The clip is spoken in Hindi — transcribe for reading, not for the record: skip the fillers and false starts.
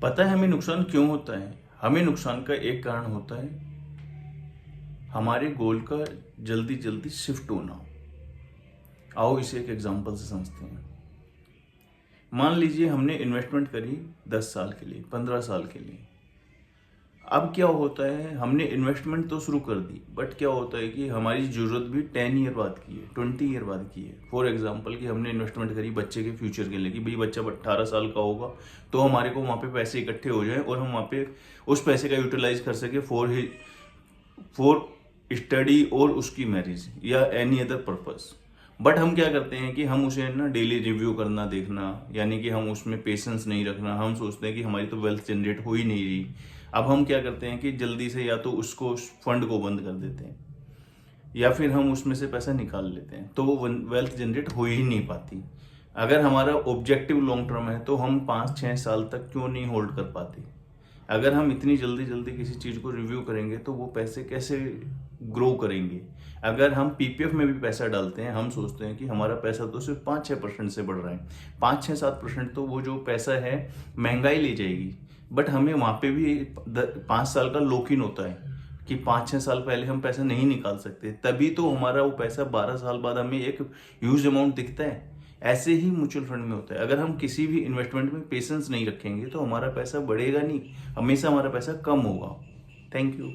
पता है हमें नुकसान क्यों होता है? हमें नुकसान का एक कारण होता है हमारे गोल का जल्दी जल्दी शिफ्ट होना। आओ इसे एक एग्जांपल से समझते हैं। मान लीजिए हमने इन्वेस्टमेंट करी 10 साल के लिए, 15 साल के लिए। अब क्या होता है, हमने इन्वेस्टमेंट तो शुरू कर दी, बट क्या होता है कि हमारी ज़रूरत भी 10 ईयर बाद की है, 20 ईयर बाद की है। फॉर एग्जांपल कि हमने इन्वेस्टमेंट करी बच्चे के फ्यूचर के लिए कि भाई बच्चा 18 साल का होगा तो हमारे को वहाँ पे पैसे इकट्ठे हो जाएं और हम वहाँ पे उस पैसे का यूटिलाइज कर सके फॉर स्टडी और उसकी मैरिज या एनी अदर पर्पस। बट हम क्या करते हैं कि हम उसे ना डेली रिव्यू करना, देखना, यानी कि हम उसमें पेशेंस नहीं रखना। हम सोचते हैं कि हमारी तो वेल्थ जनरेट हो ही नहीं रही। अब हम क्या करते हैं कि जल्दी से या तो उसको उस फंड को बंद कर देते हैं या फिर हम उसमें से पैसा निकाल लेते हैं, तो वो वेल्थ जनरेट हो ही नहीं पाती। अगर हमारा ऑब्जेक्टिव लॉन्ग टर्म है तो हम 5-6 साल तक क्यों नहीं होल्ड कर पाते? अगर हम इतनी जल्दी जल्दी किसी चीज़ को रिव्यू करेंगे तो वो पैसे कैसे ग्रो करेंगे? अगर हम पीपीएफ में भी पैसा डालते हैं, हम सोचते हैं कि हमारा पैसा तो सिर्फ 5-6% से बढ़ रहा है, 5-6-7% तो वो जो पैसा है महंगाई ले जाएगी। बट हमें वहाँ पे भी 5 साल का लॉक इन होता है कि 5-6 साल पहले हम पैसा नहीं निकाल सकते, तभी तो हमारा वो पैसा 12 साल बाद हमें एक ह्यूज अमाउंट दिखता है। ऐसे ही म्यूचुअल फंड में होता है। अगर हम किसी भी इन्वेस्टमेंट में पेशेंस नहीं रखेंगे तो हमारा पैसा बढ़ेगा नहीं, हमेशा हमारा पैसा कम होगा। Thank you.